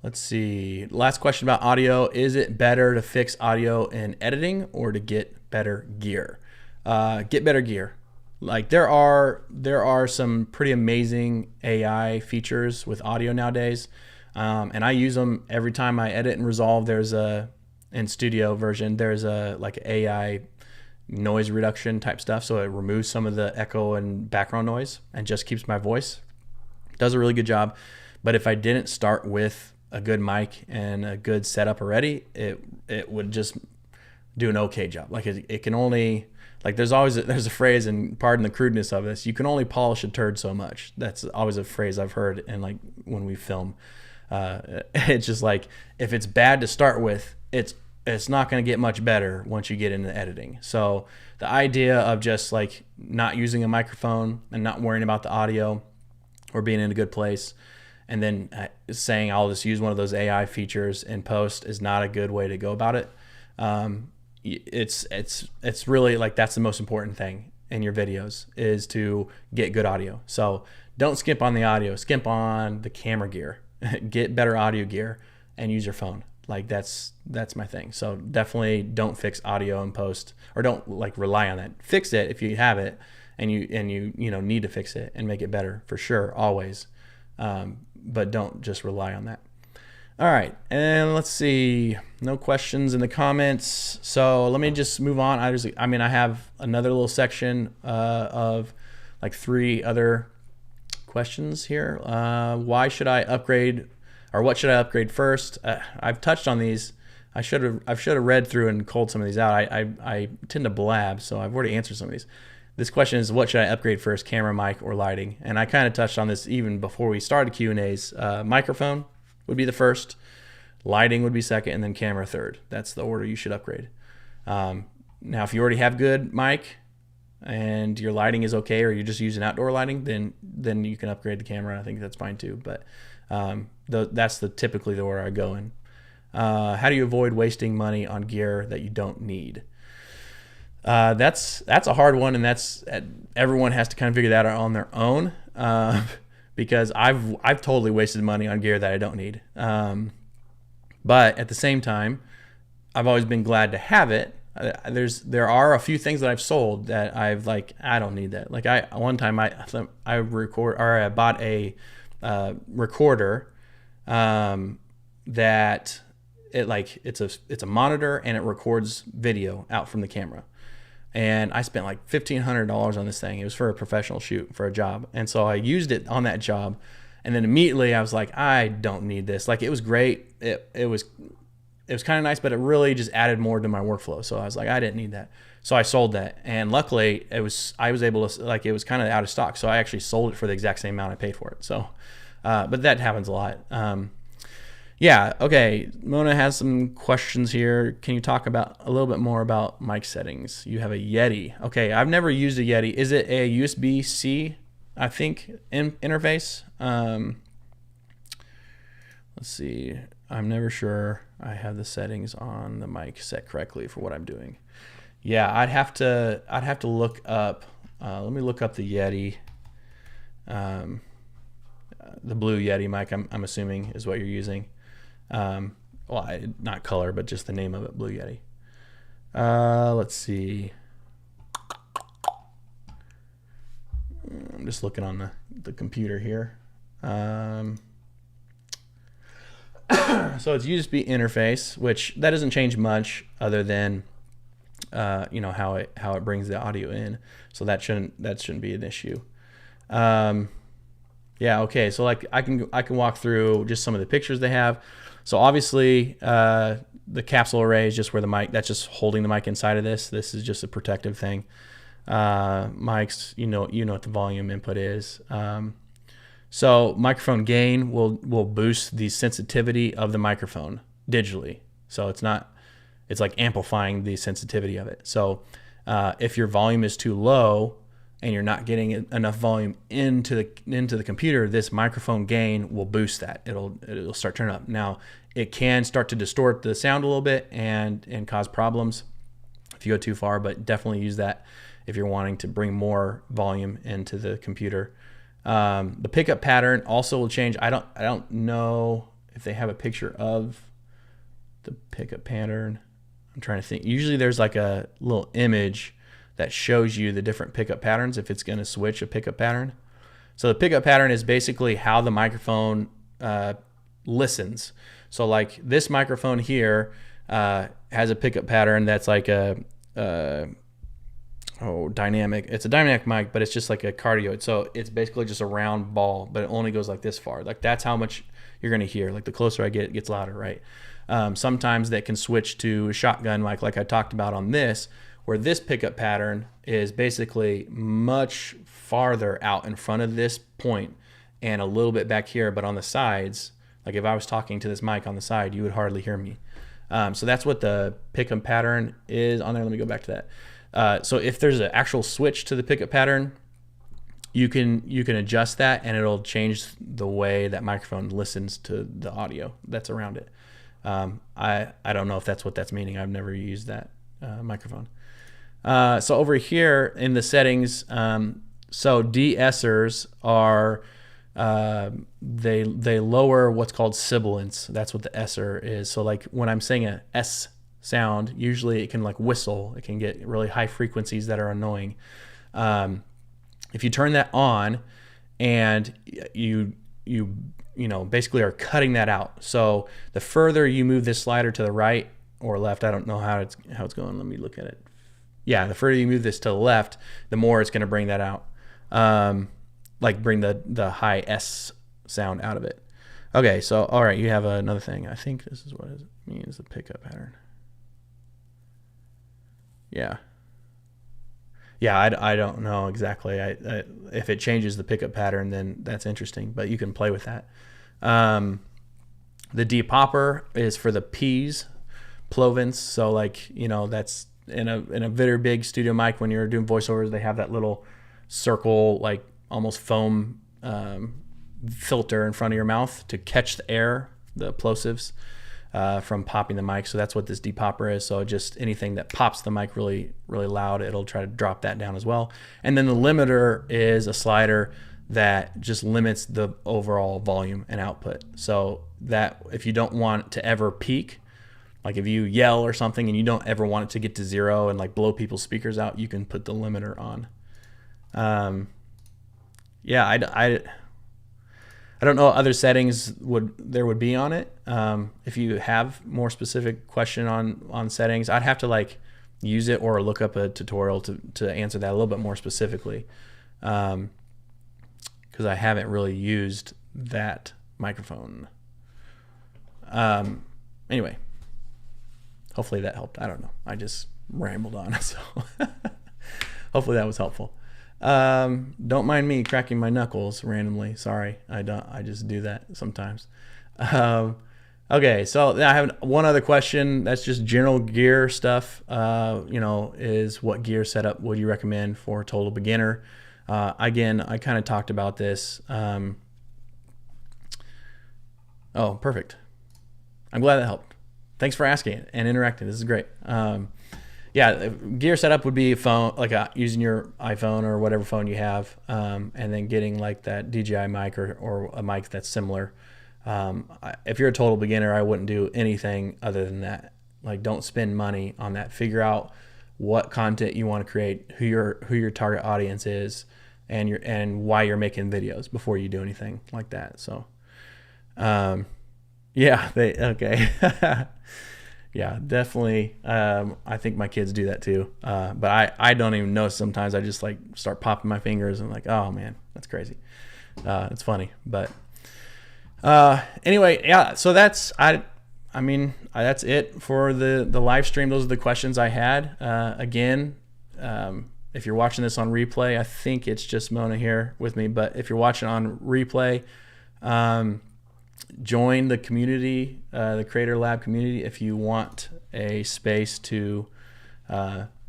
let's see. Last question about audio. Is it better to fix audio in editing or to get better gear? Get better gear. Like there are some pretty amazing AI features with audio nowadays, and I use them every time I edit in Resolve. In Studio version, there's a like AI noise reduction type stuff, so it removes some of the echo and background noise and just keeps my voice. Does a really good job. But if I didn't start with a good mic and a good setup already, it would just do an okay job. Like it can only, like there's a phrase, and pardon the crudeness of this, you can only polish a turd so much. That's always a phrase I've heard, and like when we film, it's just like if it's bad to start with, it's not going to get much better once you get into editing. So the idea of just like not using a microphone and not worrying about the audio or being in a good place, and then saying I'll just use one of those AI features in post is not a good way to go about it. It's really like that's the most important thing in your videos, is to get good audio. So don't skimp on the audio, skimp on the camera gear. Get better audio gear and use your phone. Like that's my thing. So definitely don't fix audio in post, or don't like rely on that. Fix it if you have it and you need to fix it and make it better for sure, always. But don't just rely on that. All right, and let's see. No questions in the comments. So let me just move on. I have another little section of like 3 other questions here. Why should I upgrade, or what should I upgrade first? I've touched on these. I should have read through and culled some of these out. I tend to blab, so I've already answered some of these. This question is, what should I upgrade first, camera, mic, or lighting? And I kind of touched on this even before we started Q&As. Microphone would be the first, lighting would be second, and then camera third. That's the order you should upgrade. Now, if you already have good mic and your lighting is okay, or you're just using outdoor lighting, then you can upgrade the camera. I think that's fine too. But that's typically the order I go in. How do you avoid wasting money on gear that you don't need? That's a hard one, and everyone has to kind of figure that out on their own. Because I've totally wasted money on gear that I don't need. But at the same time, I've always been glad to have it. There are a few things that I've sold that I've like, I don't need that. Like one time I bought a recorder that it's a monitor and it records video out from the camera. And I spent like $1,500 on this thing. It was for a professional shoot for a job. And so I used it on that job. And then immediately I was like, I don't need this. Like it was great. It was kind of nice, but it really just added more to my workflow. So I was like, I didn't need that. So I sold that. And luckily I was able to, like, it was kind of out of stock. So I actually sold it for the exact same amount I paid for it. So, but that happens a lot. Yeah, okay. Mona has some questions here. Can you talk about a little bit more about mic settings? You have a Yeti. Okay, I've never used a Yeti. Is it a USB-C, I think, interface? Let's see. I'm never sure I have the settings on the mic set correctly for what I'm doing. Yeah, I'd have to look up. Let me look up the Yeti. The blue Yeti mic, I'm assuming, is what you're using. Well, not color, but just the name of it, Blue Yeti. Let's see. I'm just looking on the computer here. So it's USB interface, which that doesn't change much other than how it brings the audio in. So that shouldn't be an issue. Yeah, okay. So like I can walk through just some of the pictures they have. So obviously the capsule array is just where the mic, that's just holding the mic inside of this. This is just a protective thing. Mics, you know what the volume input is. So microphone gain will boost the sensitivity of the microphone digitally. So it's like amplifying the sensitivity of it. So if your volume is too low and you're not getting enough volume into the computer, this microphone gain will boost that. It'll start turning up. Now it can start to distort the sound a little bit and cause problems if you go too far, but definitely use that if you're wanting to bring more volume into the computer. The pickup pattern also will change. I don't know if they have a picture of the pickup pattern. I'm trying to think. Usually there's like a little image that shows you the different pickup patterns if it's going to switch a pickup pattern. So the pickup pattern is basically how the microphone listens. So like this microphone here has a pickup pattern that's like dynamic. It's a dynamic mic, but it's just like a cardioid. So it's basically just a round ball, but it only goes like this far. Like that's how much you're going to hear. Like the closer I get, it gets louder, right? Sometimes that can switch to a shotgun mic like I talked about on this, where this pickup pattern is basically much farther out in front of this point and a little bit back here, but on the sides, like if I was talking to this mic on the side, you would hardly hear me. So that's what the pickup pattern is on there. Let me go back to that. So if there's an actual switch to the pickup pattern, you can adjust that and it'll change the way that microphone listens to the audio that's around it. I don't know if that's what that's meaning. I've never used that microphone. So over here in the settings, so de-essers are they lower what's called sibilance. That's what the esser is. So like when I'm saying a S sound, usually it can like whistle. It can get really high frequencies that are annoying. If you turn that on and you basically are cutting that out. So the further you move this slider to the right or left, I don't know how it's going. Let me look at it. Yeah, the further you move this to the left, the more it's going to bring that out. Like bring the high S sound out of it. Okay, so all right, you have another thing. I think this is what it means, the pickup pattern. Yeah. Yeah, I don't know exactly. If it changes the pickup pattern, then that's interesting, but you can play with that. The depopper is for the P's, Plovence. So like, that's in a very big studio mic when you're doing voiceovers, they have that little circle, like almost foam filter in front of your mouth to catch the air, the plosives, from popping the mic. So that's what this depopper is. So just anything that pops the mic really, really loud, it'll try to drop that down as well. And then the limiter is a slider that just limits the overall volume and output. So that if you don't want it to ever peak, like if you yell or something and you don't ever want it to get to zero and like blow people's speakers out, you can put the limiter on. Yeah, I don't know what other settings there would be on it. If you have more specific question on settings, I'd have to like use it or look up a tutorial to answer that a little bit more specifically, because I haven't really used that microphone. Anyway, hopefully that helped. I don't know. I just rambled on, so hopefully that was helpful. Don't mind me cracking my knuckles randomly. Sorry, I just do that sometimes. Okay, so I have one other question. That's just general gear stuff. Is what gear setup would you recommend for a total beginner? Again, I kind of talked about this. Oh, perfect. I'm glad that helped. Thanks for asking and interacting. This is great. Yeah, gear setup would be a phone, like using your iPhone or whatever phone you have, and then getting like that DJI mic or a mic that's similar. If you're a total beginner, I wouldn't do anything other than that. Like, don't spend money on that. Figure out what content you want to create, who your target audience is, and why you're making videos before you do anything like that. So, yeah, okay. Yeah, definitely. I think my kids do that too. But I don't even know. Sometimes I just like start popping my fingers and like, oh man, that's crazy. It's funny, but anyway, yeah. So that's that's it for the live stream. Those are the questions I had. Again, if you're watching this on replay, I think it's just Mona here with me. But if you're watching on replay, join the community, the Creator Lab community, if you want a space to,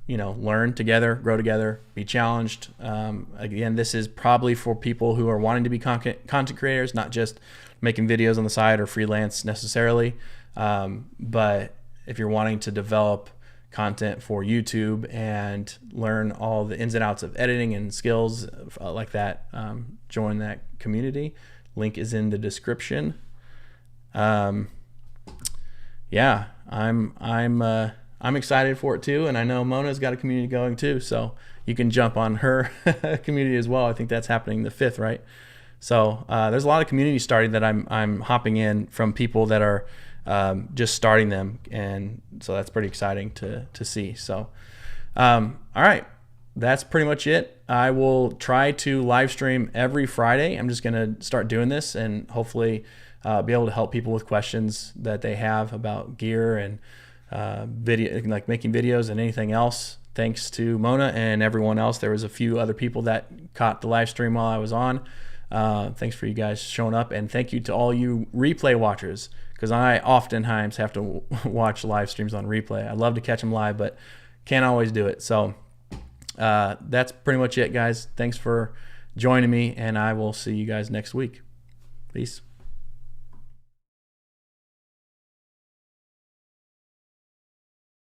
learn together, grow together, be challenged. Again, this is probably for people who are wanting to be content creators, not just making videos on the side or freelance necessarily. But if you're wanting to develop content for YouTube and learn all the ins and outs of editing and skills like that, join that community. Link is in the description. Yeah, I'm excited for it too, and I know Mona's got a community going too, so you can jump on her community as well. I think that's happening the 5th, right? So there's a lot of communities starting that I'm hopping in from people that are just starting them, and so that's pretty exciting to see. So all right, that's pretty much it. I will try to live stream every Friday. I'm just gonna start doing this and hopefully be able to help people with questions that they have about gear and video, like making videos and anything else. Thanks to Mona and everyone else. There was a few other people that caught the live stream while I was on. Thanks for you guys showing up, and thank you to all you replay watchers, because I oftentimes have to watch live streams on replay. I love to catch them live, but can't always do it. So that's pretty much it, guys. Thanks for joining me, and I will see you guys next week. Peace.